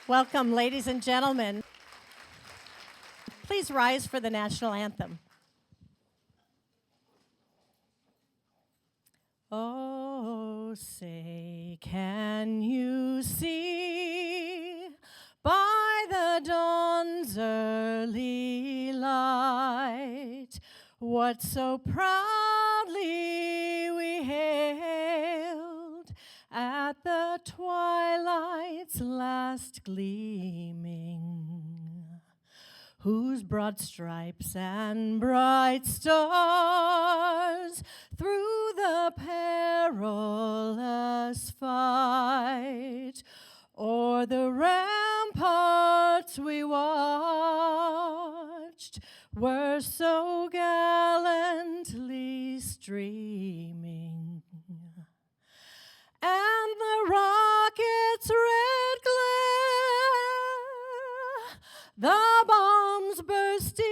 Welcome, ladies and gentlemen. Please rise for the national anthem. Oh, say, can you see by the dawn's early light what so proudly we hailed at the twilight's last gleaming, whose broad stripes and bright stars through the perilous fight o'er the ramparts we watched were so gallantly streaming, and the rocket's red glare, the bombs bursting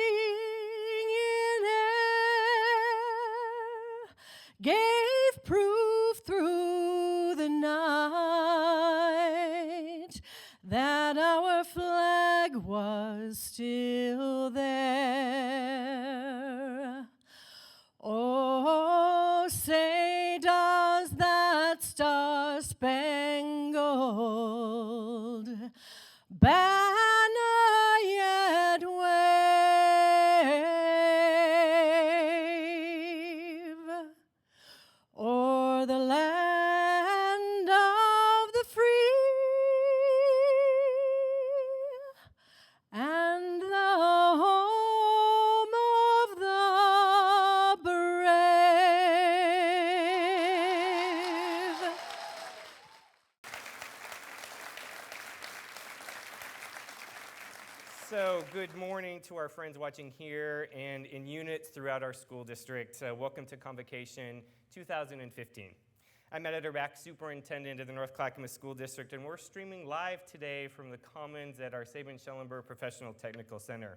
in air, gave proof through the night that our flag was still there. Oh, say, does that star-spangled banner yet wave o'er the land of the free and the home of the brave? So, good morning to our friends watching here and in units throughout our school district. Welcome to Convocation 2015. I'm Editor Back, Superintendent of the North Clackamas School District, and we're streaming live today from the Commons at our Sabin-Schellenberg Professional Technical Center.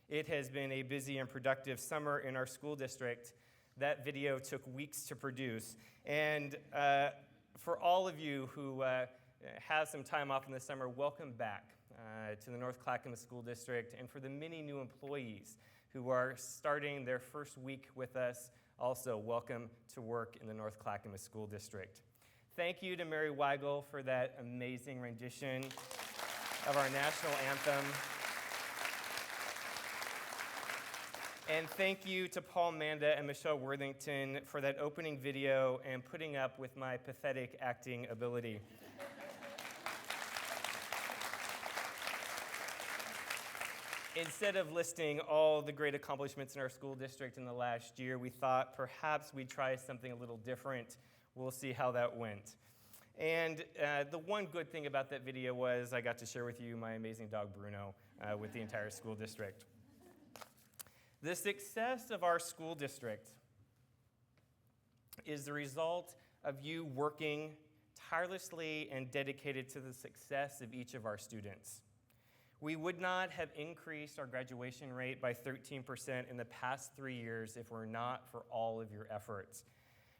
It has been a busy and productive summer in our school district. That video took weeks to produce, and for all of you who have some time off in the summer, welcome back to the North Clackamas School District, and for the many new employees who are starting their first week with us, also welcome to work in the North Clackamas School District. Thank you to Mary Weigel for that amazing rendition of our national anthem. And thank you to Paul Manda and Michelle Worthington for that opening video and putting up with my pathetic acting ability. Instead of listing all the great accomplishments in our school district in the last year, we thought perhaps we'd try something a little different. We'll see how that went. And the one good thing about that video was I got to share with you my amazing dog Bruno with the entire school district. The success of our school district is the result of you working tirelessly and dedicated to the success of each of our students. We would not have increased our graduation rate by 13% in the past 3 years if were not for all of your efforts.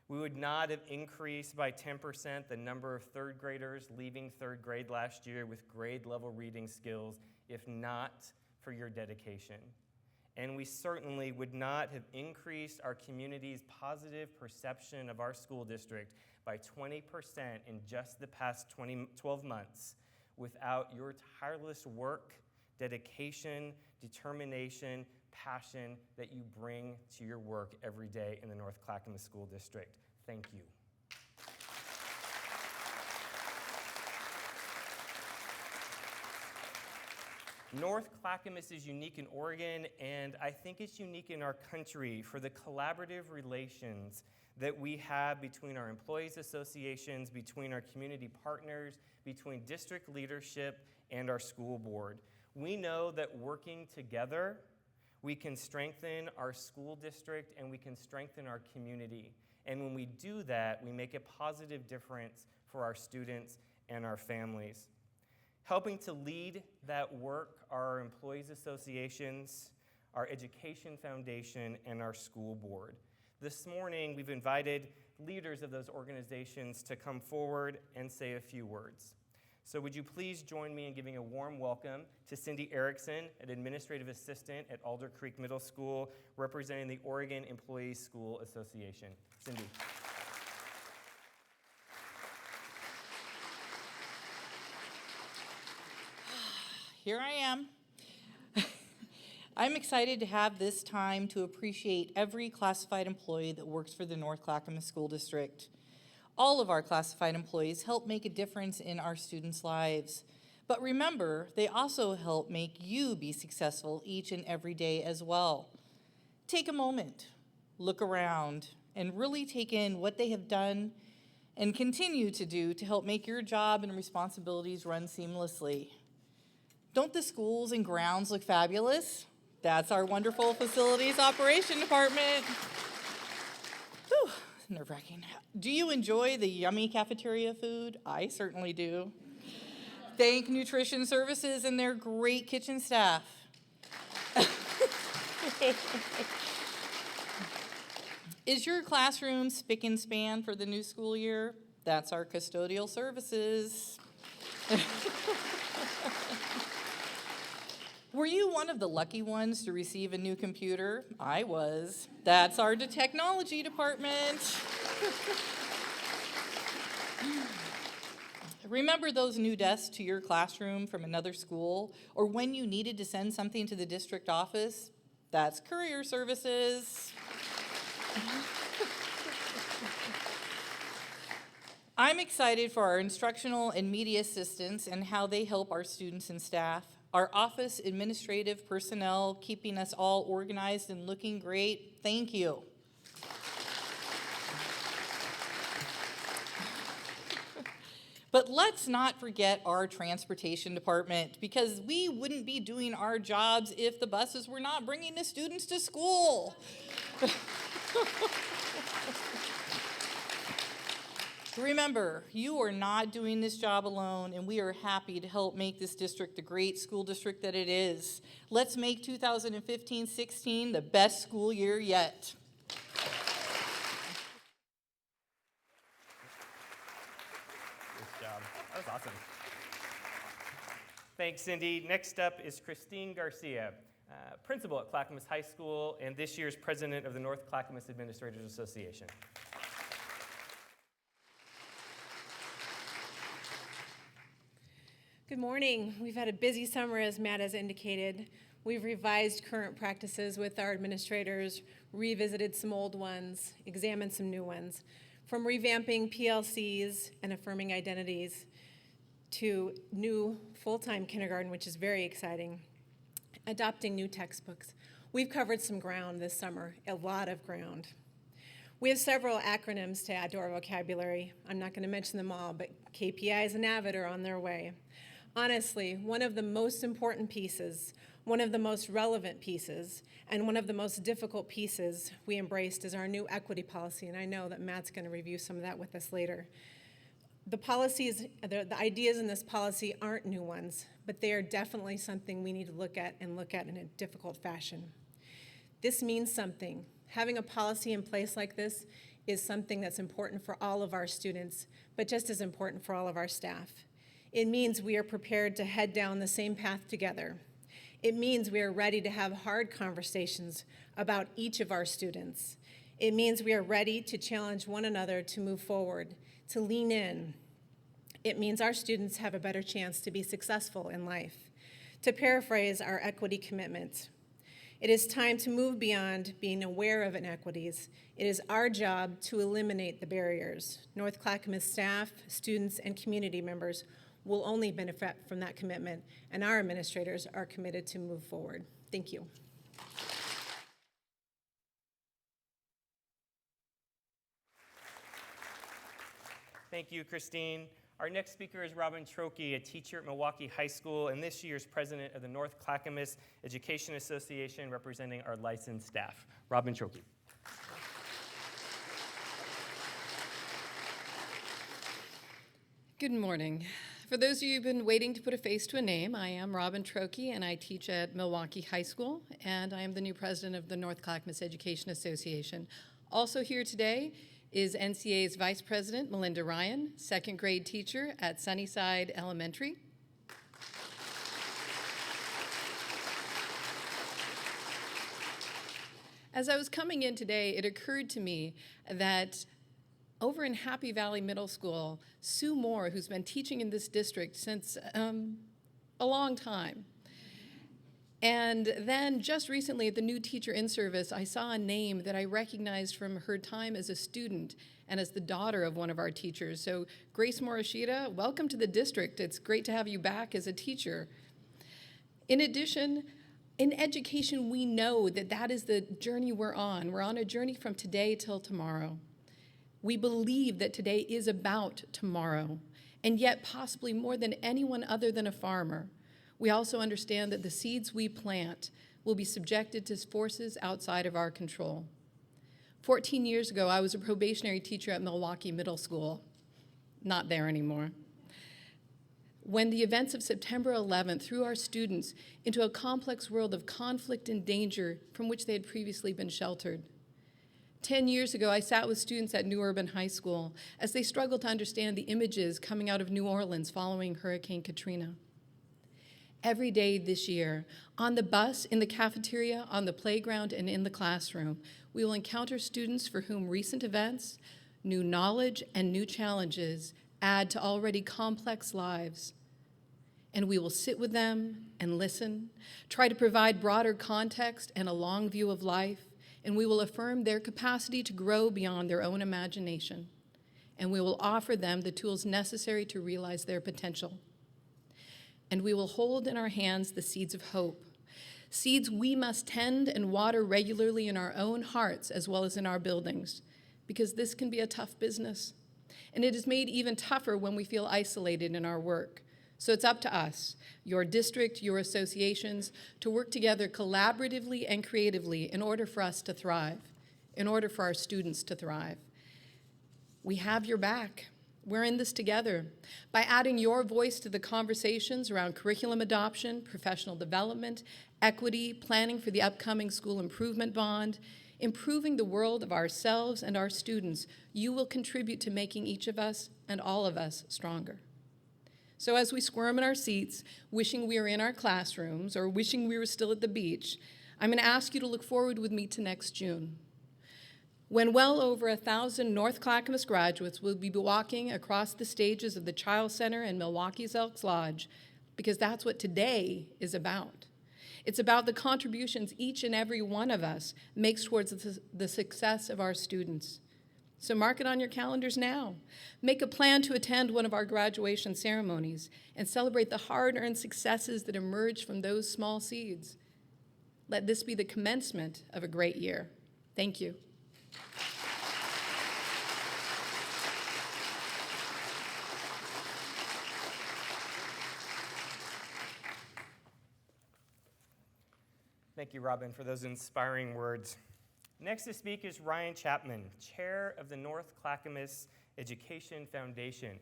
We would not have increased by 10% the number of third graders leaving third grade last year with grade level reading skills if not for your dedication. And we certainly would not have increased our community's positive perception of our school district by 20% in just the past 12 months without your tireless work, dedication, determination, passion that you bring to your work every day in the North Clackamas School District. Thank you. North Clackamas is unique in Oregon, and I think it's unique in our country for the collaborative relations that we have between our employees associations, between our community partners, between district leadership and our school board. We know that working together, we can strengthen our school district and we can strengthen our community. And when we do that, we make a positive difference for our students and our families. Helping to lead that work are our employees associations, our education foundation, and our school board. This morning, we've invited leaders of those organizations to come forward and say a few words. So would you please join me in giving a warm welcome to Cindy Erickson, an administrative assistant at Alder Creek Middle School, representing the Oregon Employees School Association. Cindy. Here I am. I'm excited to have this time to appreciate every classified employee that works for the North Clackamas School District. All of our classified employees help make a difference in our students' lives. But remember, they also help make you be successful each and every day as well. Take a moment, look around, and really take in what they have done and continue to do to help make your job and responsibilities run seamlessly. Don't the schools and grounds look fabulous? That's our wonderful facilities operation department. Whew, nerve-wracking. Do you enjoy the yummy cafeteria food? I certainly do. Thank Nutrition Services and their great kitchen staff. Is your classroom spick and span for the new school year? That's our custodial services. Were you one of the lucky ones to receive a new computer? I was. That's our technology department. Remember those new desks to your classroom from another school, or when you needed to send something to the district office? That's courier services. I'm excited for our instructional and media assistants and how they help our students and staff. Our office administrative personnel keeping us all organized and looking great. Thank you. But let's not forget our transportation department, because we wouldn't be doing our jobs if the buses were not bringing the students to school. Remember, you are not doing this job alone, and we are happy to help make this district the great school district that it is. Let's make 2015-16 the best school year yet. Good job. That was awesome. Thanks, Cindy. Next up is Christine Garcia, principal at Clackamas High School and this year's president of the North Clackamas Administrators Association. Good morning. We've had a busy summer, as Matt has indicated. We've revised current practices with our administrators, revisited some old ones, examined some new ones. From revamping PLCs and affirming identities to new full-time kindergarten, which is very exciting, adopting new textbooks. We've covered some ground this summer, a lot of ground. We have several acronyms to add to our vocabulary. I'm not going to mention them all, but KPIs and AVID are on their way. Honestly, one of the most important pieces, one of the most relevant pieces, and one of the most difficult pieces we embraced is our new equity policy, and I know that Matt's going to review some of that with us later. The policies, the ideas in this policy aren't new ones, but they are definitely something we need to look at in a difficult fashion. This means something. Having a policy in place like this is something that's important for all of our students, but just as important for all of our staff. It means we are prepared to head down the same path together. It means we are ready to have hard conversations about each of our students. It means we are ready to challenge one another to move forward, to lean in. It means our students have a better chance to be successful in life. To paraphrase our equity commitment, it is time to move beyond being aware of inequities. It is our job to eliminate the barriers. North Clackamas staff, students, and community members will only benefit from that commitment, and our administrators are committed to move forward. Thank you. Thank you, Christine. Our next speaker is Robin Trokey, a teacher at Milwaukee High School and this year's president of the North Clackamas Education Association, representing our licensed staff. Robin Trokey. Good morning. For those of you who've been waiting to put a face to a name, I am Robin Trokey, and I teach at Milwaukee High School, and I am the new president of the North Clackamas Education Association. Also here today is NCA's Vice President Melinda Ryan, second grade teacher at Sunnyside Elementary. As I was coming in today, it occurred to me that over in Happy Valley Middle School, Sue Moore, who's been teaching in this district since a long time, and then just recently at the new teacher in service, I saw a name that I recognized from her time as a student and as the daughter of one of our teachers. So Grace Morishita, welcome to the district. It's great to have you back as a teacher. In addition, in education, we know that that is the journey we're on. We're on a journey from today till tomorrow. We believe that today is about tomorrow, and yet possibly more than anyone other than a farmer, we also understand that the seeds we plant will be subjected to forces outside of our control. 14 years ago, I was a probationary teacher at Milwaukee Middle School. Not there anymore. When the events of September 11th threw our students into a complex world of conflict and danger from which they had previously been sheltered. 10 years ago, I sat with students at New Urban High School as they struggled to understand the images coming out of New Orleans following Hurricane Katrina. Every day this year, on the bus, in the cafeteria, on the playground, and in the classroom, we will encounter students for whom recent events, new knowledge, and new challenges add to already complex lives. And we will sit with them and listen, try to provide broader context and a long view of life, and we will affirm their capacity to grow beyond their own imagination. And we will offer them the tools necessary to realize their potential. And we will hold in our hands the seeds of hope, seeds we must tend and water regularly in our own hearts as well as in our buildings, because this can be a tough business. And it is made even tougher when we feel isolated in our work. So it's up to us, your district, your associations, to work together collaboratively and creatively in order for us to thrive, in order for our students to thrive. We have your back. We're in this together. By adding your voice to the conversations around curriculum adoption, professional development, equity, planning for the upcoming school improvement bond, improving the world of ourselves and our students, you will contribute to making each of us and all of us stronger. So as we squirm in our seats, wishing we were in our classrooms or wishing we were still at the beach, I'm going to ask you to look forward with me to next June, when well over 1,000 North Clackamas graduates will be walking across the stages of the Child Center and Milwaukee's Elks Lodge, because that's what today is about. It's about the contributions each and every one of us makes towards the success of our students. So mark it on your calendars now. Make a plan to attend one of our graduation ceremonies and celebrate the hard-earned successes that emerge from those small seeds. Let this be the commencement of a great year. Thank you. Thank you, Robin, for those inspiring words. Next to speak is Ryan Chapman, chair of the North Clackamas Education Foundation,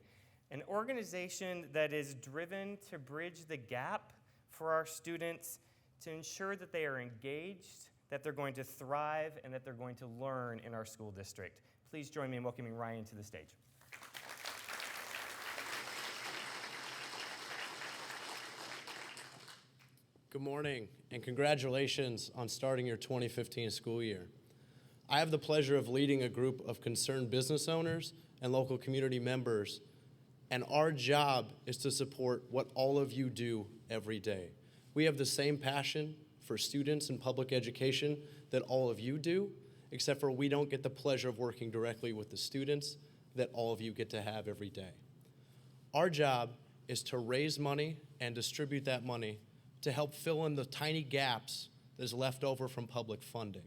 an organization that is driven to bridge the gap for our students to ensure that they are engaged, that they're going to thrive, and that they're going to learn in our school district. Please join me in welcoming Ryan to the stage. Good morning, and congratulations on starting your 2015 school year. I have the pleasure of leading a group of concerned business owners and local community members, and our job is to support what all of you do every day. We have the same passion for students and public education that all of you do, except for we don't get the pleasure of working directly with the students that all of you get to have every day. Our job is to raise money and distribute that money to help fill in the tiny gaps that is left over from public funding.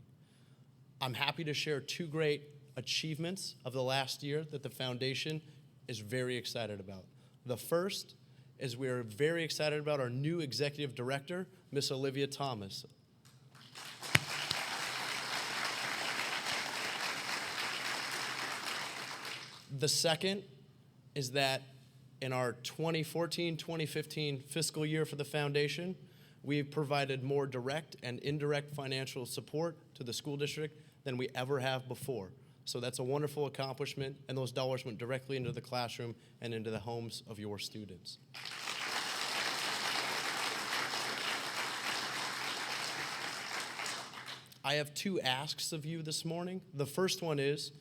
I'm happy to share two great achievements of the last year that the foundation is very excited about. The first is we are very excited about our new executive director, Miss Olivia Thomas. The second is that in our 2014-2015 fiscal year for the foundation, we've provided more direct and indirect financial support to the school district than we ever have before. So that's a wonderful accomplishment, and those dollars went directly into the classroom and into the homes of your students. I have two asks of you this morning. The first one is,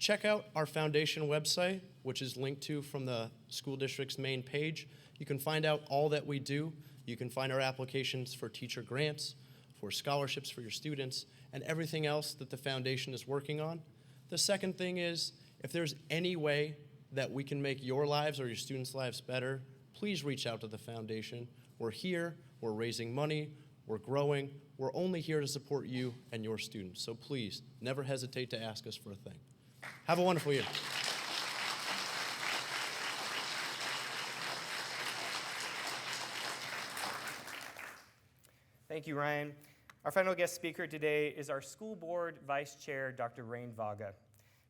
check out our foundation website, which is linked to from the school district's main page. You can find out all that we do. You can find our applications for teacher grants, for scholarships for your students, and everything else that the foundation is working on. The second thing is, if there's any way that we can make your lives or your students' lives better, please reach out to the foundation. We're here, we're raising money, we're growing. We're only here to support you and your students. So please, never hesitate to ask us for a thing. Have a wonderful year. Thank you, Ryan. Our final guest speaker today is our school board vice chair, Dr. Rain Vaga.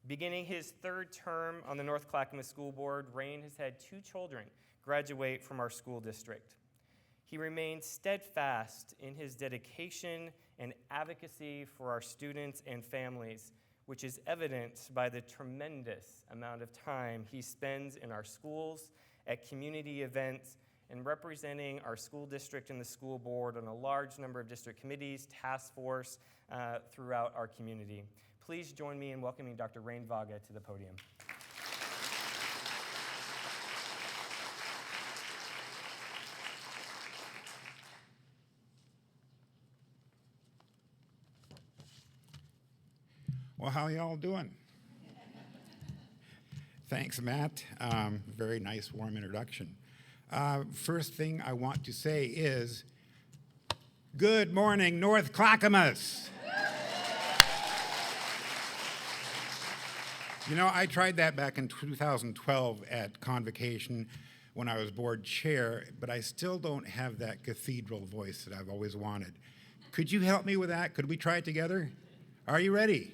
Beginning his third term on the North Clackamas School Board, Rain has had 2 children graduate from our school district. He remains steadfast in his dedication and advocacy for our students and families, which is evident by the tremendous amount of time he spends in our schools, at community events, and representing our school district and the school board on a large number of district committees, task force throughout our community. Please join me in welcoming Dr. Rain Vaga to the podium. Well, how y'all doing? Thanks, Matt. Very nice, warm introduction. First thing I want to say is, good morning, North Clackamas. You know, I tried that back in 2012 at Convocation when I was board chair, but I still don't have that cathedral voice that I've always wanted. Could you help me with that? Could we try it together? Are you ready?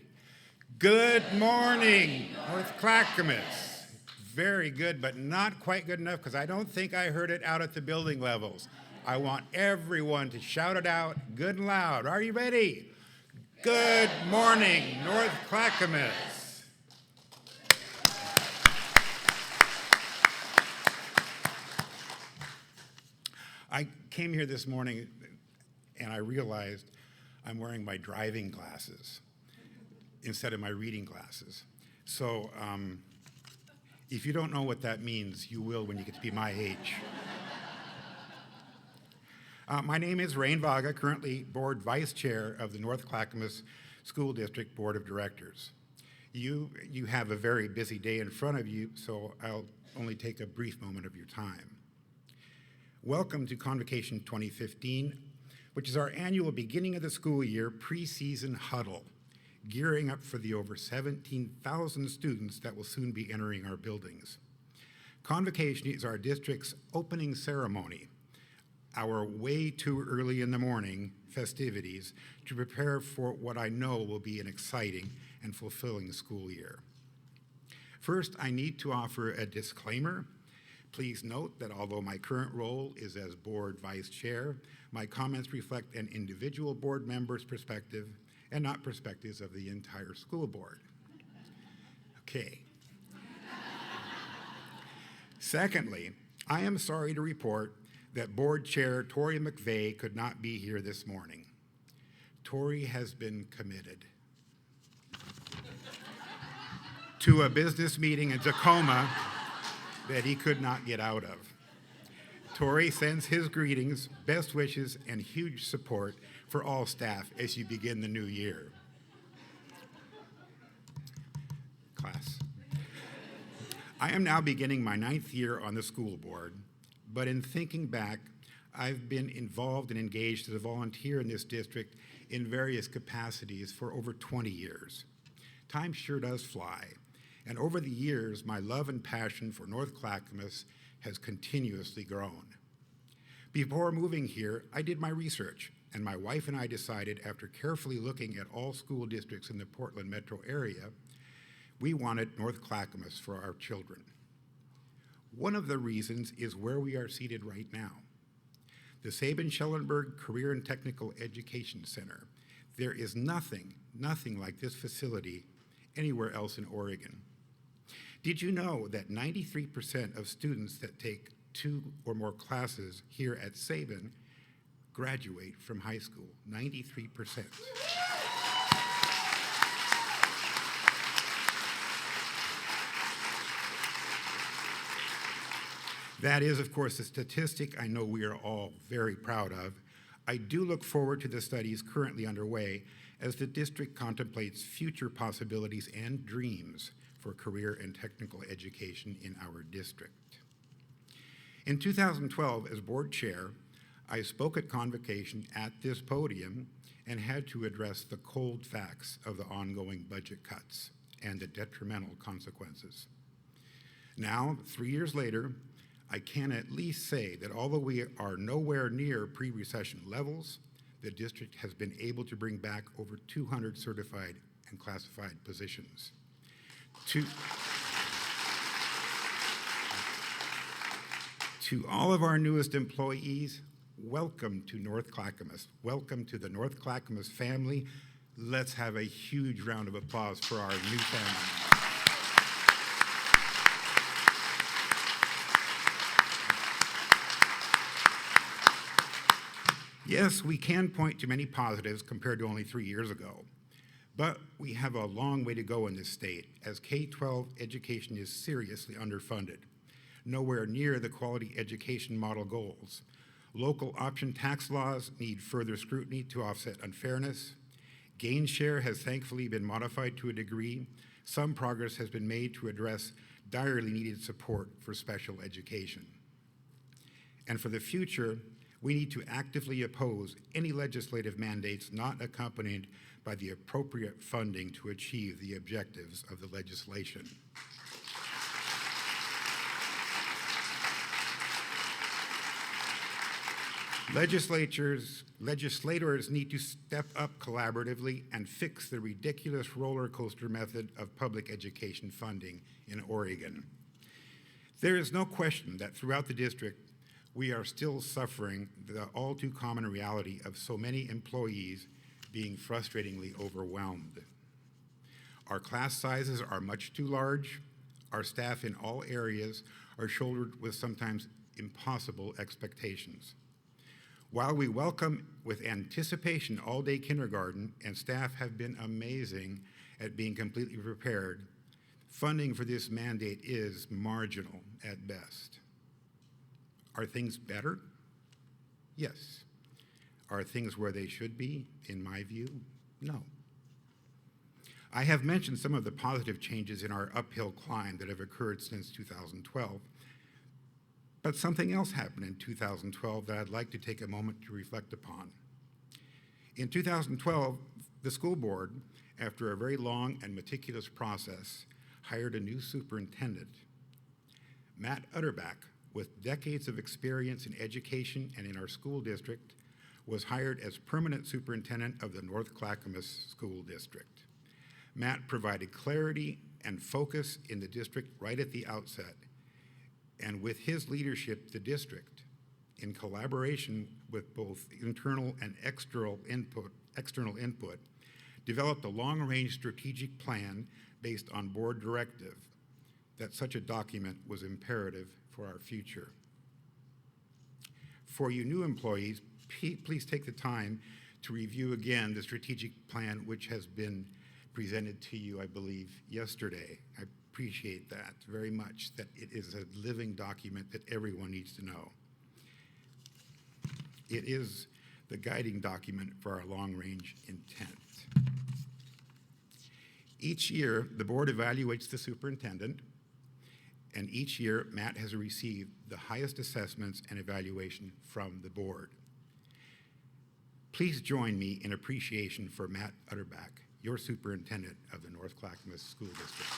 Good morning, North Clackamas. Very good, but not quite good enough because I don't think I heard it out at the building levels. I want everyone to shout it out good and loud. Are you ready? Good morning, North Clackamas. I came here this morning and I realized I'm wearing my driving glasses instead of my reading glasses. So if you don't know what that means, you will when you get to be my age. My name is Rain Vaga, currently board vice chair of the North Clackamas School District Board of Directors. You have a very busy day in front of you, so I'll only take a brief moment of your time. Welcome to Convocation 2015, which is our annual beginning of the school year preseason huddle, gearing up for the over 17,000 students that will soon be entering our buildings. Convocation is our district's opening ceremony, our way too early in the morning festivities to prepare for what I know will be an exciting and fulfilling school year. First, I need to offer a disclaimer. Please note that although my current role is as board vice chair, my comments reflect an individual board member's perspective and not perspectives of the entire school board. Okay. Secondly, I am sorry to report that board chair Tori McVeigh could not be here this morning. Tori has been committed to a business meeting in Tacoma that he could not get out of. Tori sends his greetings, best wishes, and huge support for all staff as you begin the new year. Class. I am now beginning my 9th year on the school board, but in thinking back, I've been involved and engaged as a volunteer in this district in various capacities for over 20 years. Time sure does fly, and over the years, my love and passion for North Clackamas has continuously grown. Before moving here, I did my research, and my wife and I decided, after carefully looking at all school districts in the Portland metro area, we wanted North Clackamas for our children. One of the reasons is where we are seated right now. The Sabin-Schellenberg Career and Technical Education Center. There is nothing like this facility anywhere else in Oregon. Did you know that 93% of students that take 2 or more classes here at Sabin graduate from high school? 93%. That is, of course, a statistic I know we are all very proud of. I do look forward to the studies currently underway as the district contemplates future possibilities and dreams for career and technical education in our district. In 2012, as board chair, I spoke at Convocation at this podium and had to address the cold facts of the ongoing budget cuts and the detrimental consequences. Now, 3 years later, I can at least say that although we are nowhere near pre-recession levels, the district has been able to bring back over 200 certified and classified positions. To all of our newest employees, welcome to North Clackamas. Welcome to the North Clackamas family. Let's have a huge round of applause for our new family. Yes, we can point to many positives compared to only 3 years ago, but we have a long way to go in this state as K-12 education is seriously underfunded, nowhere near the quality education model goals. Local option tax laws need further scrutiny to offset unfairness. Gain share has thankfully been modified to a degree. Some progress has been made to address direly needed support for special education. And for the future, we need to actively oppose any legislative mandates not accompanied by the appropriate funding to achieve the objectives of the legislation. Legislators need to step up collaboratively and fix the ridiculous roller coaster method of public education funding in Oregon. There is no question that throughout the district, we are still suffering the all too common reality of so many employees being frustratingly overwhelmed. Our class sizes are much too large. Our staff in all areas are shouldered with sometimes impossible expectations. While we welcome with anticipation all-day kindergarten, and staff have been amazing at being completely prepared, funding for this mandate is marginal at best. Are things better? Yes. Are things where they should be, in my view? No. I have mentioned some of the positive changes in our uphill climb that have occurred since 2012, but something else happened in 2012 that I'd like to take a moment to reflect upon. In 2012, the school board, after a very long and meticulous process, hired a new superintendent. Matt Utterback, with decades of experience in education and in our school district, was hired as permanent superintendent of the North Clackamas School District. Matt provided clarity and focus in the district right at the outset, and with his leadership, the district, in collaboration with both internal and external input, developed a long-range strategic plan based on board directive. That such a document was imperative for our future. For you new employees, please take the time to review again the strategic plan which has been presented to you, I believe, yesterday. I appreciate that very much, that it is a living document that everyone needs to know. It is the guiding document for our long-range intent. Each year, the board evaluates the superintendent, and each year, Matt has received the highest assessments and evaluation from the board. Please join me in appreciation for Matt Utterback, your superintendent of the North Clackamas School District.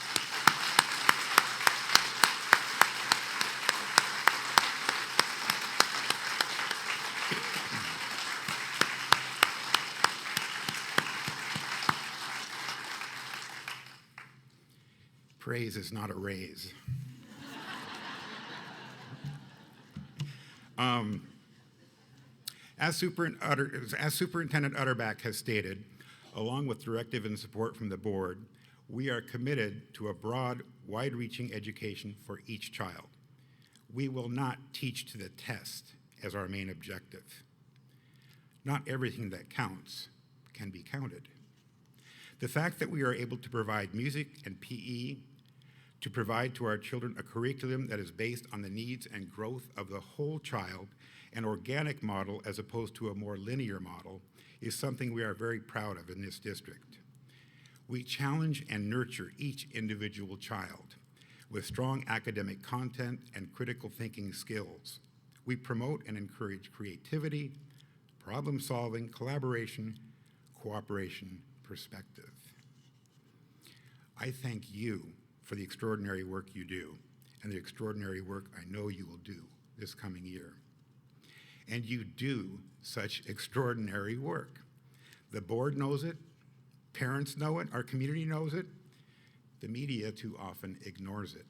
Praise is not a raise. As Superintendent Utterback has stated, along with directive and support from the board, We are committed to a broad, wide-reaching education for each child. We will not teach to the test as our main objective. Not everything that counts can be counted. The fact that we are able to provide music and PE, to provide to our children a curriculum that is based on the needs and growth of the whole child, an organic model as opposed to a more linear model, is something we are very proud of in this district. We challenge and nurture each individual child with strong academic content and critical thinking skills. We promote and encourage creativity, problem solving, collaboration, cooperation, perspective. I thank you for the extraordinary work you do and the extraordinary work I know you will do this coming year. And you do such extraordinary work. The board knows it, parents know it, our community knows it, the media too often ignores it.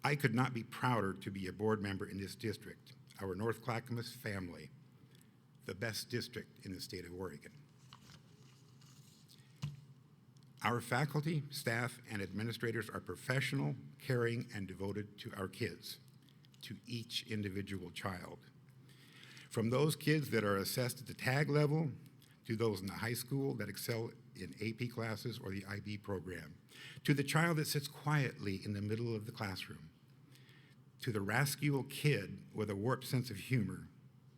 I could not be prouder to be a board member in this district, our North Clackamas family, the best district in the state of Oregon. Our faculty, staff, and administrators are professional, caring, and devoted to our kids, to each individual child. From those kids that are assessed at the tag level, to those in the high school that excel in AP classes or the IB program, to the child that sits quietly in the middle of the classroom, to the rascal kid with a warped sense of humor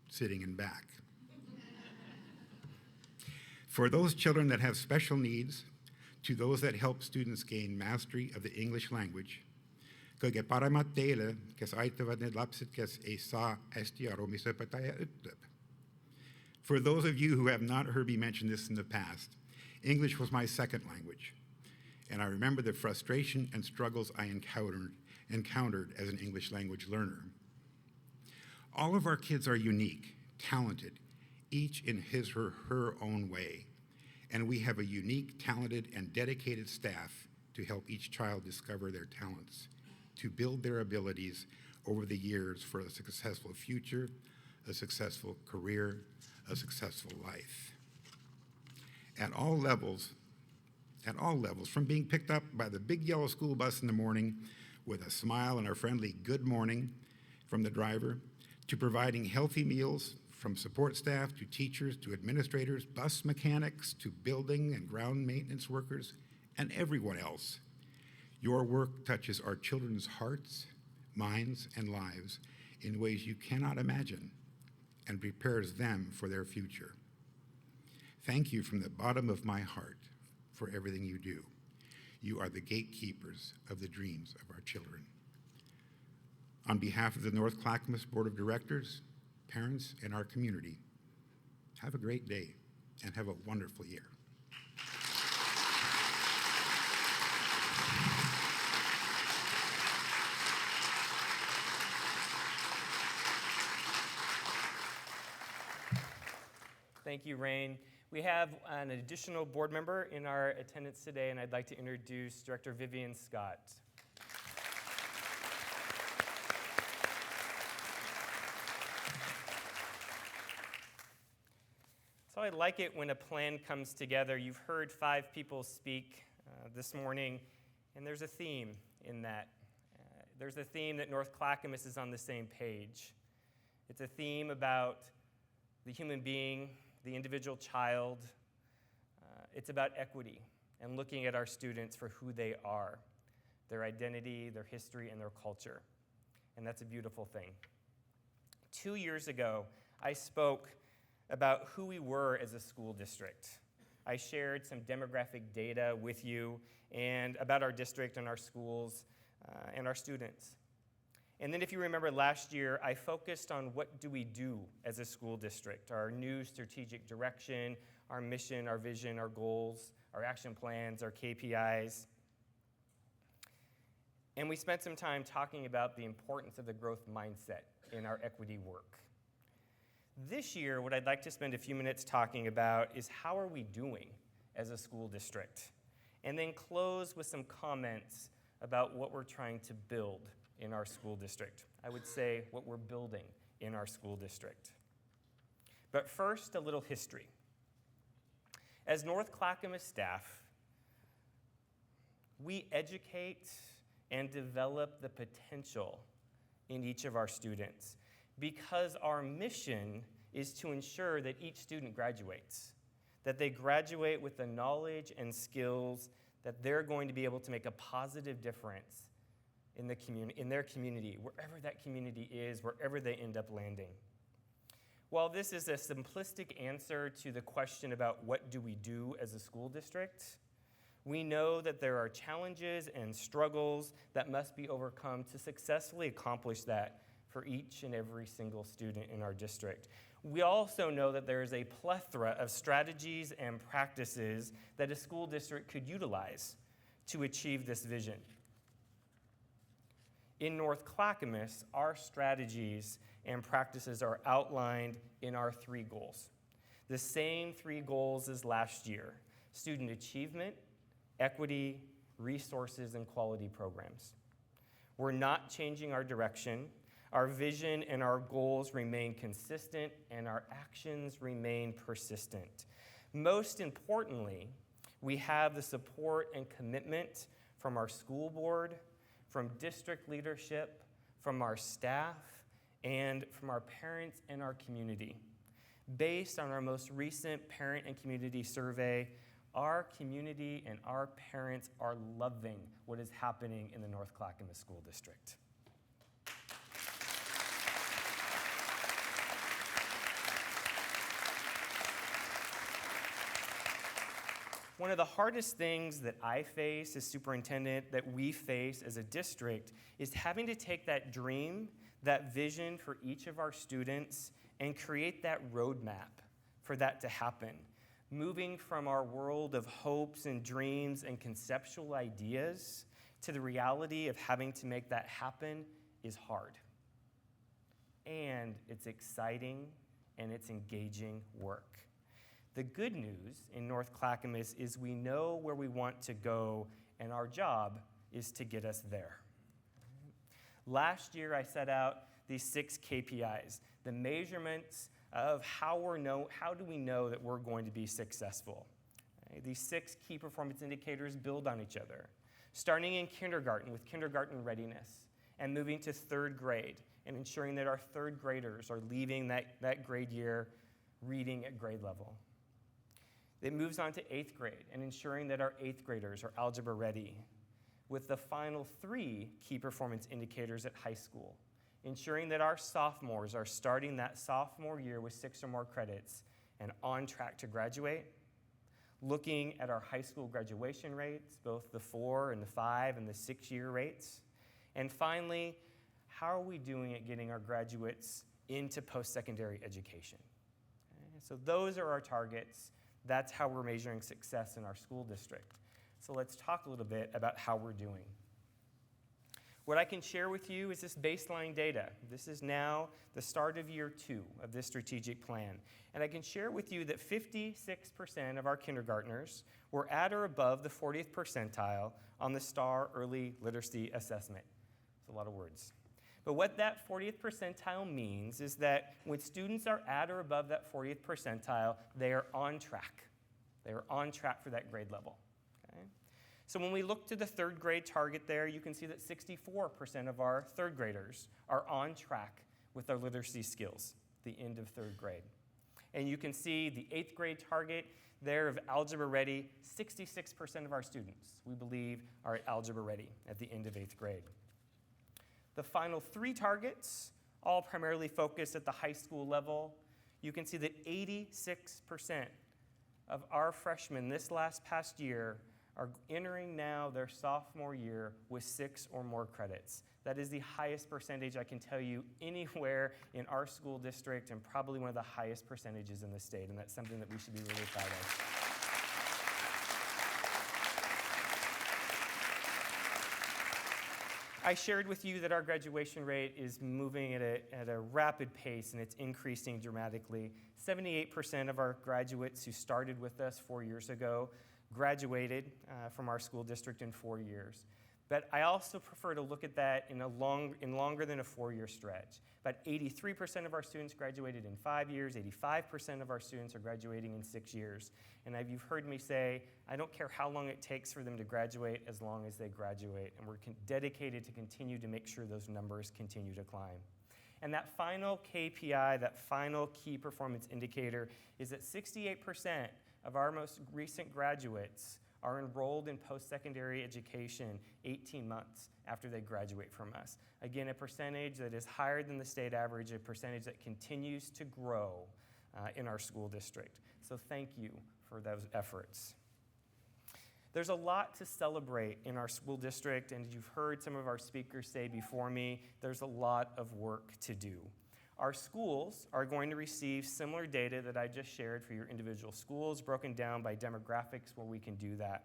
sitting in back. For those children that have special needs, to those that help students gain mastery of the English language, for those of you who have not heard me mention this in the past, English was my second language, and I remember the frustration and struggles I encountered as an English language learner. All of our kids are unique, talented, each in his or her own way, and we have a unique, talented, and dedicated staff to help each child discover their talents, to build their abilities over the years for a successful future, a successful career, a successful life. At all levels, from being picked up by the big yellow school bus in the morning with a smile and a friendly good morning from the driver, to providing healthy meals, from support staff to teachers to administrators, bus mechanics to building and ground maintenance workers, and everyone else. Your work touches our children's hearts, minds, and lives in ways you cannot imagine and prepares them for their future. Thank you from the bottom of my heart for everything you do. You are the gatekeepers of the dreams of our children. On behalf of the North Clackamas Board of Directors, parents, and our community, have a great day and have a wonderful year. Thank you, Rain. We have an additional board member in our attendance today, and I'd like to introduce Director Vivian Scott. So I like it when a plan comes together. You've heard 5 people speak this morning, and there's a theme in that. There's a theme that North Clackamas is on the same page. It's a theme about the human being, the individual child. It's about equity and looking at our students for who they are, their identity, their history, and their culture. And that's a beautiful thing. 2 years ago, I spoke about who we were as a school district. I shared some demographic data with you and about our district and our schools and our students. And then if you remember last year, I focused on what do we do as a school district, our new strategic direction, our mission, our vision, our goals, our action plans, our KPIs. And we spent some time talking about the importance of the growth mindset in our equity work. This year, what I'd like to spend a few minutes talking about is how are we doing as a school district? And then close with some comments about what we're trying to build in our school district. I would say what we're building in our school district. But first, a little history. As North Clackamas staff, we educate and develop the potential in each of our students because our mission is to ensure that each student graduates, that they graduate with the knowledge and skills that they're going to be able to make a positive difference in their community, wherever that community is, wherever they end up landing. While this is a simplistic answer to the question about what do we do as a school district, we know that there are challenges and struggles that must be overcome to successfully accomplish that for each and every single student in our district. We also know that there is a plethora of strategies and practices that a school district could utilize to achieve this vision. In North Clackamas, our strategies and practices are outlined in our 3 goals. The same 3 goals as last year: student achievement, equity, resources, and quality programs. We're not changing our direction. Our vision and our goals remain consistent, and our actions remain persistent. Most importantly, we have the support and commitment from our school board, from district leadership, from our staff, and from our parents and our community. Based on our most recent parent and community survey, our community and our parents are loving what is happening in the North Clackamas School District. One of the hardest things that I face as superintendent, that we face as a district, is having to take that dream, that vision for each of our students, and create that roadmap for that to happen. Moving from our world of hopes and dreams and conceptual ideas to the reality of having to make that happen is hard. And it's exciting and it's engaging work. The good news in North Clackamas is we know where we want to go, and our job is to get us there. Last year, I set out these 6 KPIs, the measurements of how do we know that we're going to be successful. Okay? These 6 key performance indicators build on each other, starting in kindergarten with kindergarten readiness, and moving to 3rd grade, and ensuring that our 3rd graders are leaving that grade year reading at grade level. It moves on to 8th grade and ensuring that our 8th graders are algebra ready, with the final 3 key performance indicators at high school, ensuring that our sophomores are starting that sophomore year with 6 or more credits and on track to graduate, looking at our high school graduation rates, both the 4 and the 5 and the 6-year rates, and finally, how are we doing at getting our graduates into post-secondary education? Okay, so those are our targets. That's how we're measuring success in our school district. So let's talk a little bit about how we're doing. What I can share with you is this baseline data. This is now the start of year 2 of this strategic plan. And I can share with you that 56% of our kindergartners were at or above the 40th percentile on the STAR Early Literacy Assessment. It's a lot of words. But what that 40th percentile means is that when students are at or above that 40th percentile, they are on track. They are on track for that grade level. Okay? So when we look to the 3rd grade target there, you can see that 64% of our 3rd graders are on track with their literacy skills at the end of 3rd grade. And you can see the 8th grade target there of algebra ready. 66% of our students, we believe, are at algebra ready at the end of 8th grade. The final 3 targets, all primarily focused at the high school level. You can see that 86% of our freshmen this past year are entering now their sophomore year with 6 or more credits. That is the highest percentage I can tell you anywhere in our school district, and probably one of the highest percentages in the state, and that's something that we should be really proud of. I shared with you that our graduation rate is moving at a rapid pace, and it's increasing dramatically. 78% of our graduates who started with us 4 years ago graduated from our school district in 4 years. But I also prefer to look at that in longer than a 4-year stretch. About 83% of our students graduated in 5 years, 85% of our students are graduating in 6 years. And you've heard me say, I don't care how long it takes for them to graduate as long as they graduate. And we're dedicated to continue to make sure those numbers continue to climb. And that final KPI, that final key performance indicator, is that 68% of our most recent graduates are enrolled in post-secondary education 18 months after they graduate from us. Again, a percentage that is higher than the state average, a percentage that continues to grow in our school district. So thank you for those efforts. There's a lot to celebrate in our school district, and as you've heard some of our speakers say before me, there's a lot of work to do. Our schools are going to receive similar data that I just shared for your individual schools, broken down by demographics where we can do that.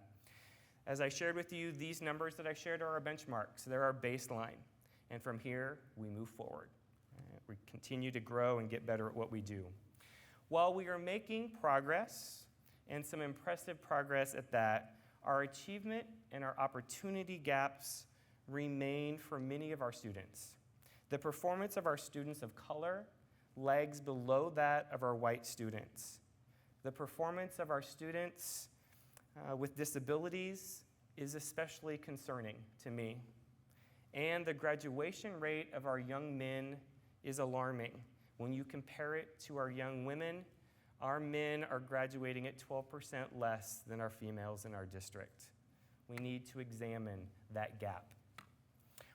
As I shared with you, these numbers that I shared are our benchmarks. They're our baseline. And from here, we move forward. We continue to grow and get better at what we do. While we are making progress, and some impressive progress at that, our achievement and our opportunity gaps remain for many of our students. The performance of our students of color lags below that of our white students. The performance of our students with disabilities is especially concerning to me. And the graduation rate of our young men is alarming. When you compare it to our young women, our men are graduating at 12% less than our females in our district. We need to examine that gap.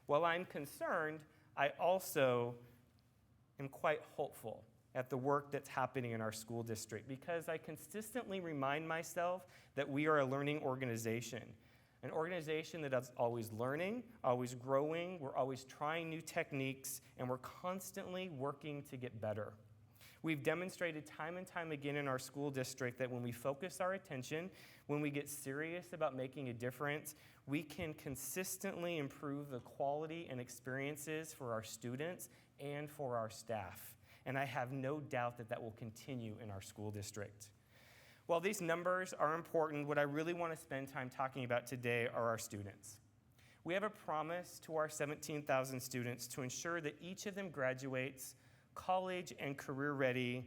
While I'm concerned, I also am quite hopeful at the work that's happening in our school district because I consistently remind myself that we are a learning organization, an organization that is always learning, always growing, we're always trying new techniques, and we're constantly working to get better. We've demonstrated time and time again in our school district that when we focus our attention, when we get serious about making a difference, we can consistently improve the quality and experiences for our students and for our staff. And I have no doubt that that will continue in our school district. While these numbers are important, what I really want to spend time talking about today are our students. We have a promise to our 17,000 students to ensure that each of them graduates college and career ready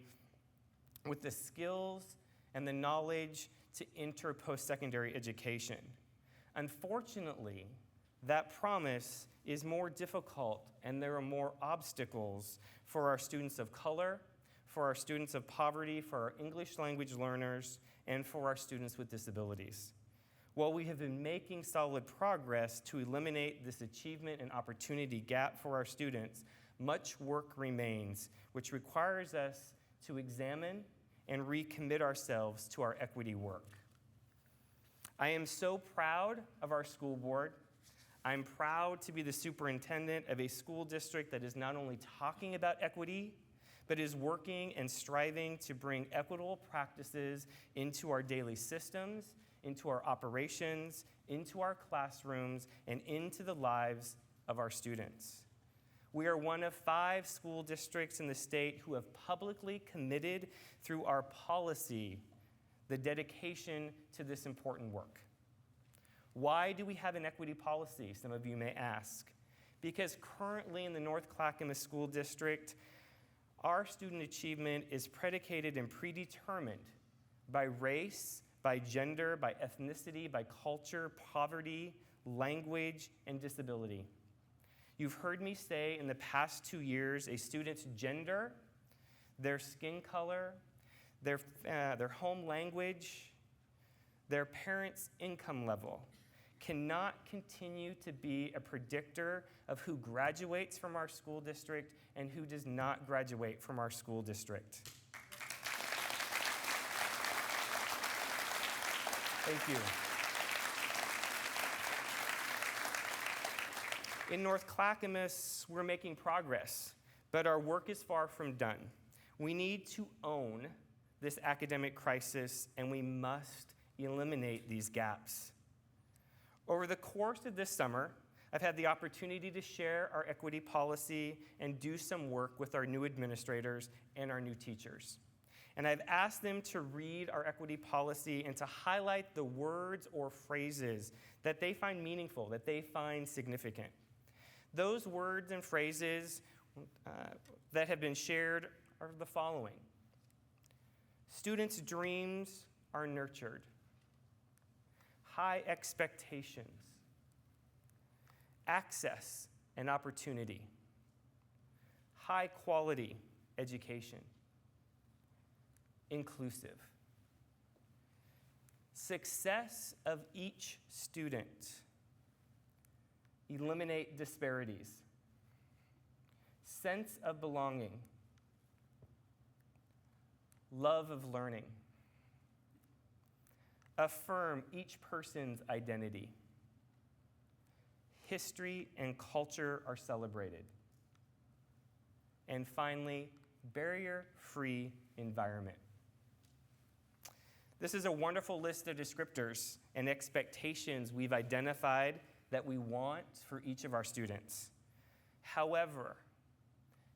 with the skills and the knowledge to enter post-secondary education. Unfortunately, that promise is more difficult and there are more obstacles for our students of color, for our students of poverty, for our English language learners, and for our students with disabilities. While we have been making solid progress to eliminate this achievement and opportunity gap for our students, much work remains, which requires us to examine and recommit ourselves to our equity work. I am so proud of our school board. I'm proud to be the superintendent of a school district that is not only talking about equity, but is working and striving to bring equitable practices into our daily systems, into our operations, into our classrooms, and into the lives of our students. We are one of 5 school districts in the state who have publicly committed through our policy the dedication to this important work. Why do we have an equity policy, some of you may ask? Because currently in the North Clackamas School District, our student achievement is predicated and predetermined by race, by gender, by ethnicity, by culture, poverty, language, and disability. You've heard me say in the past 2 years, a student's gender, their skin color, their home language, their parents' income level cannot continue to be a predictor of who graduates from our school district and who does not graduate from our school district. Thank you. In North Clackamas, we're making progress, but our work is far from done. We need to own this academic crisis, and we must eliminate these gaps. Over the course of this summer, I've had the opportunity to share our equity policy and do some work with our new administrators and our new teachers. And I've asked them to read our equity policy and to highlight the words or phrases that they find meaningful, that they find significant. Those words and phrases that have been shared are the following. Students' dreams are nurtured. High expectations. Access and opportunity. High quality education. Inclusive. Success of each student. Eliminate disparities. Sense of belonging. Love of learning. Affirm each person's identity. History and culture are celebrated. And finally, barrier-free environment. This is a wonderful list of descriptors and expectations we've identified that we want for each of our students. However,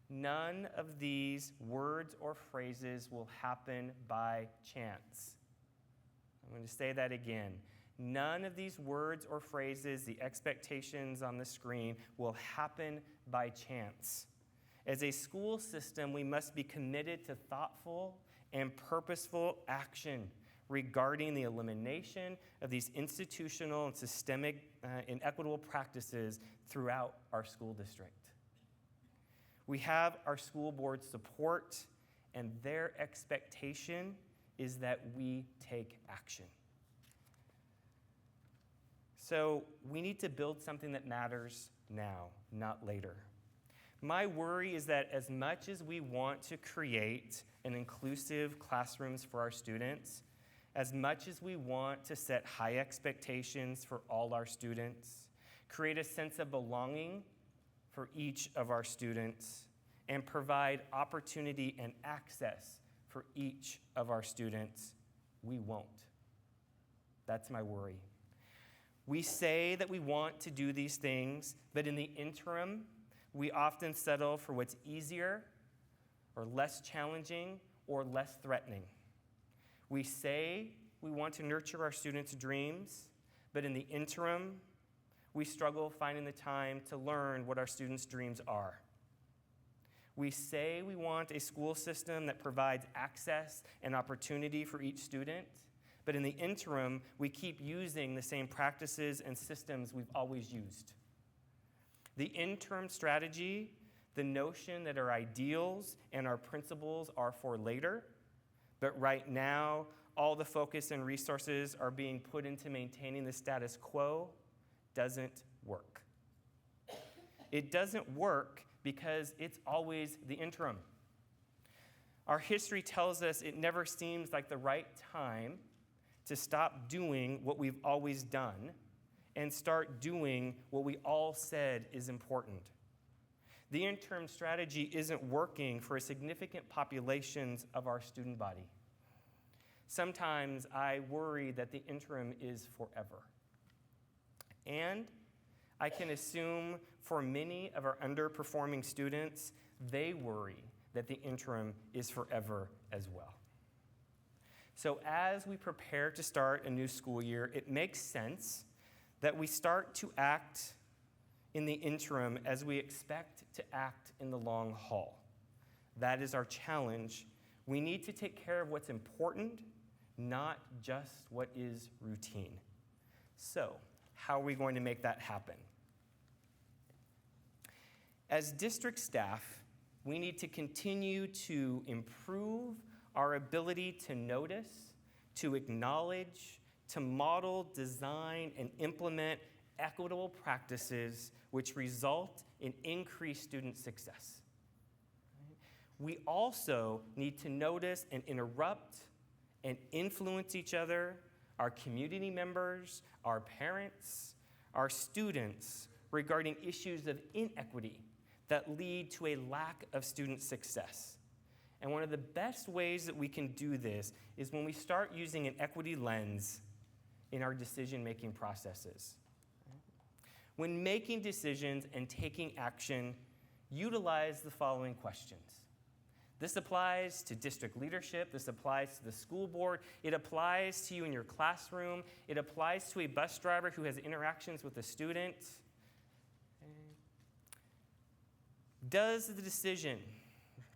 none of these words or phrases will happen by chance. I'm going to say that again. None of these words or phrases, the expectations on the screen, will happen by chance. As a school system, we must be committed to thoughtful and purposeful action regarding the elimination of these institutional and systemic inequitable practices throughout our school district. We have our school board support, and their expectation is that we take action. So we need to build something that matters now, not later. My worry is that as much as we want to create an inclusive classrooms for our students, as much as we want to set high expectations for all our students, create a sense of belonging for each of our students, and provide opportunity and access for each of our students, we won't. That's my worry. We say that we want to do these things, but in the interim, we often settle for what's easier or less challenging or less threatening. We say we want to nurture our students' dreams, but in the interim, we struggle finding the time to learn what our students' dreams are. We say we want a school system that provides access and opportunity for each student, but in the interim, we keep using the same practices and systems we've always used. The interim strategy, the notion that our ideals and our principles are for later, but right now, all the focus and resources are being put into maintaining the status quo, doesn't work. It doesn't work because it's always the interim. Our history tells us it never seems like the right time to stop doing what we've always done and start doing what we all said is important. The interim strategy isn't working for significant populations of our student body. Sometimes I worry that the interim is forever. And I can assume for many of our underperforming students, they worry that the interim is forever as well. So as we prepare to start a new school year, it makes sense that we start to act in the interim as we expect to act in the long haul. That is our challenge. We need to take care of what's important, not just what is routine. So, how are we going to make that happen? As district staff, we need to continue to improve our ability to notice, to acknowledge, to model, design, and implement equitable practices which result in increased student success. We also need to notice and interrupt and influence each other, our community members, our parents, our students, regarding issues of inequity that lead to a lack of student success. And one of the best ways that we can do this is when we start using an equity lens in our decision-making processes. When making decisions and taking action, utilize the following questions. This applies to district leadership. This applies to the school board. It applies to you in your classroom. It applies to a bus driver who has interactions with a student. Does the decision,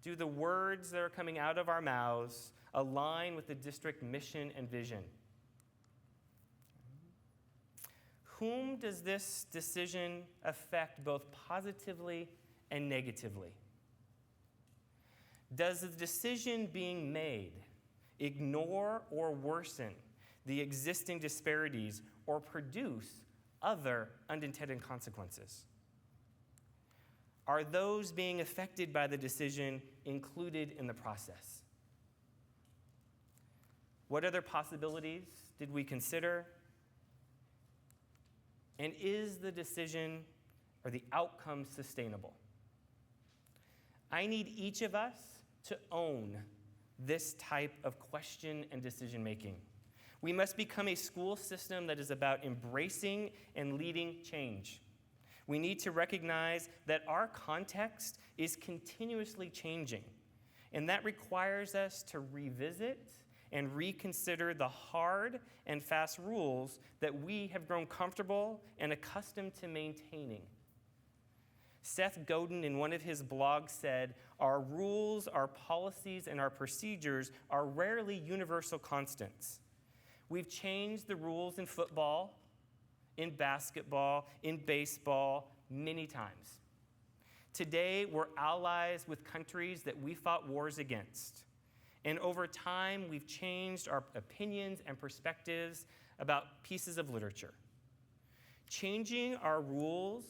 do the words that are coming out of our mouths align with the district mission and vision? Whom does this decision affect both positively and negatively? Does the decision being made ignore or worsen the existing disparities or produce other unintended consequences? Are those being affected by the decision included in the process? What other possibilities did we consider? And is the decision or the outcome sustainable? I need each of us to own this type of question and decision making. We must become a school system that is about embracing and leading change. We need to recognize that our context is continuously changing, and that requires us to revisit and reconsider the hard and fast rules that we have grown comfortable and accustomed to maintaining. Seth Godin, in one of his blogs, said, "Our rules, our policies, and our procedures are rarely universal constants. We've changed the rules in football, in basketball, in baseball, many times. Today, we're allies with countries that we fought wars against. And over time, we've changed our opinions and perspectives about pieces of literature. Changing our rules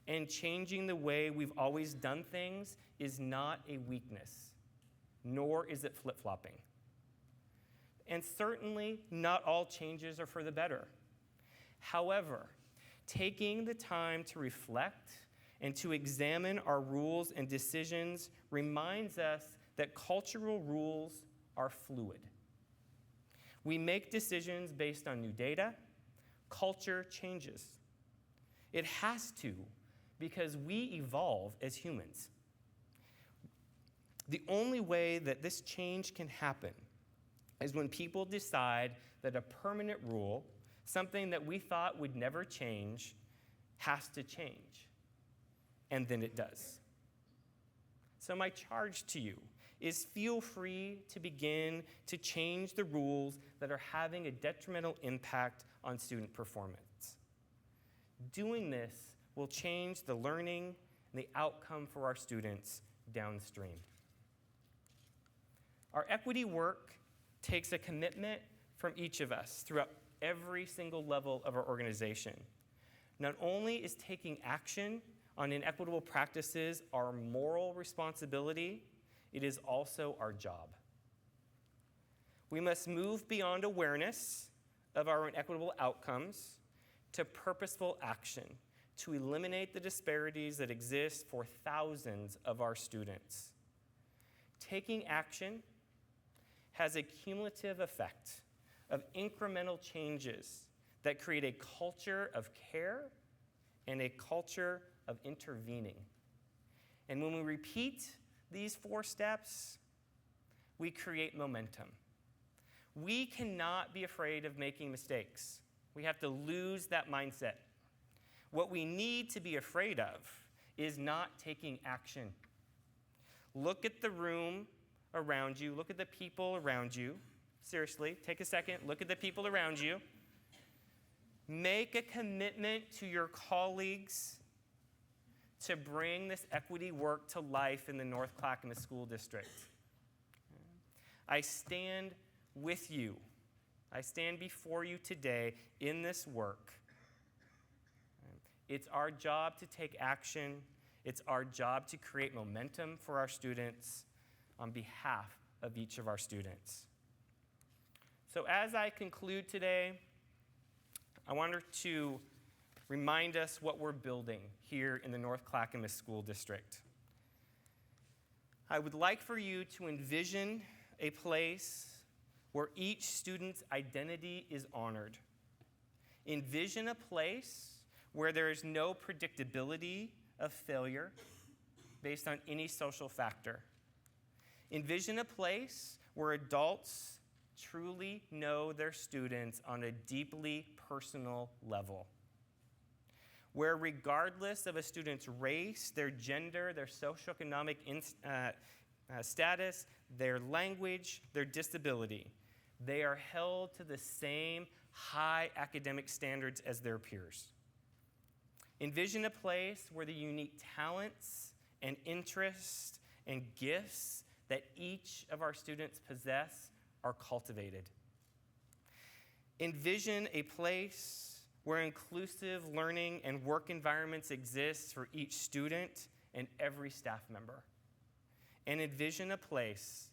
and changing the way we've always done things is not a weakness, nor is it flip-flopping. And certainly, not all changes are for the better. However, taking the time to reflect and to examine our rules and decisions reminds us that cultural rules are fluid. We make decisions based on new data. Culture changes. It has to, because we evolve as humans. The only way that this change can happen is when people decide that a permanent rule, something that we thought would never change, has to change. And then it does. So my charge to you is feel free to begin to change the rules that are having a detrimental impact on student performance. Doing this will change the learning and the outcome for our students downstream. Our equity work takes a commitment from each of us throughout every single level of our organization. Not only is taking action on inequitable practices our moral responsibility, it is also our job. We must move beyond awareness of our inequitable outcomes to purposeful action to eliminate the disparities that exist for thousands of our students. Taking action has a cumulative effect of incremental changes that create a culture of care and a culture of intervening. And when we repeat these 4 steps, we create momentum. We cannot be afraid of making mistakes. We have to lose that mindset. What we need to be afraid of is not taking action. Look at the room around you. Look at the people around you. Seriously, take a second. Look at the people around you. Make a commitment to your colleagues to bring this equity work to life in the North Clackamas School District. I stand with you. I stand before you today in this work. It's our job to take action. It's our job to create momentum for our students on behalf of each of our students. So as I conclude today, I wanted to remind us what we're building here in the North Clackamas School District. I would like for you to envision a place where each student's identity is honored. Envision a place where there is no predictability of failure based on any social factor. Envision a place where adults truly know their students on a deeply personal level, where regardless of a student's race, their gender, their socioeconomic status, their language, their disability, they are held to the same high academic standards as their peers. Envision a place where the unique talents and interests and gifts that each of our students possess are cultivated. Envision a place where inclusive learning and work environments exist for each student and every staff member. And envision a place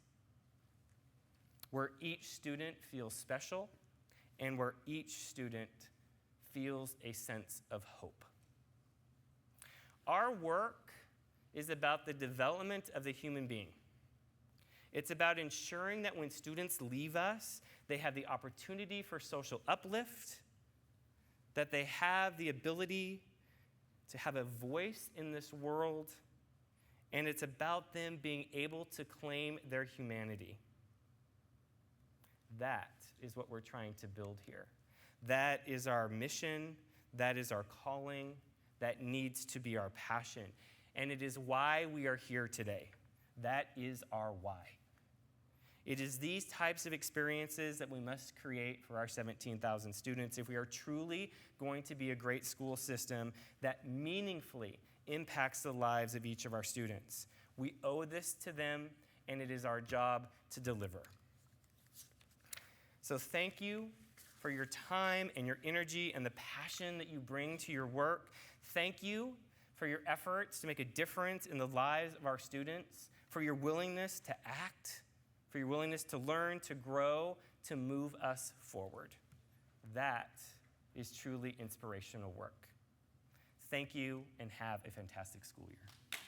where each student feels special and where each student feels a sense of hope. Our work is about the development of the human being. It's about ensuring that when students leave us, they have the opportunity for social uplift, that they have the ability to have a voice in this world, and it's about them being able to claim their humanity. That is what we're trying to build here. That is our mission. That is our calling. That needs to be our passion. And it is why we are here today. That is our why. It is these types of experiences that we must create for our 17,000 students if we are truly going to be a great school system that meaningfully impacts the lives of each of our students. We owe this to them, and it is our job to deliver. So thank you for your time and your energy and the passion that you bring to your work. Thank you for your efforts to make a difference in the lives of our students, for your willingness to act, for your willingness to learn, to grow, to move us forward. That is truly inspirational work. Thank you, and have a fantastic school year.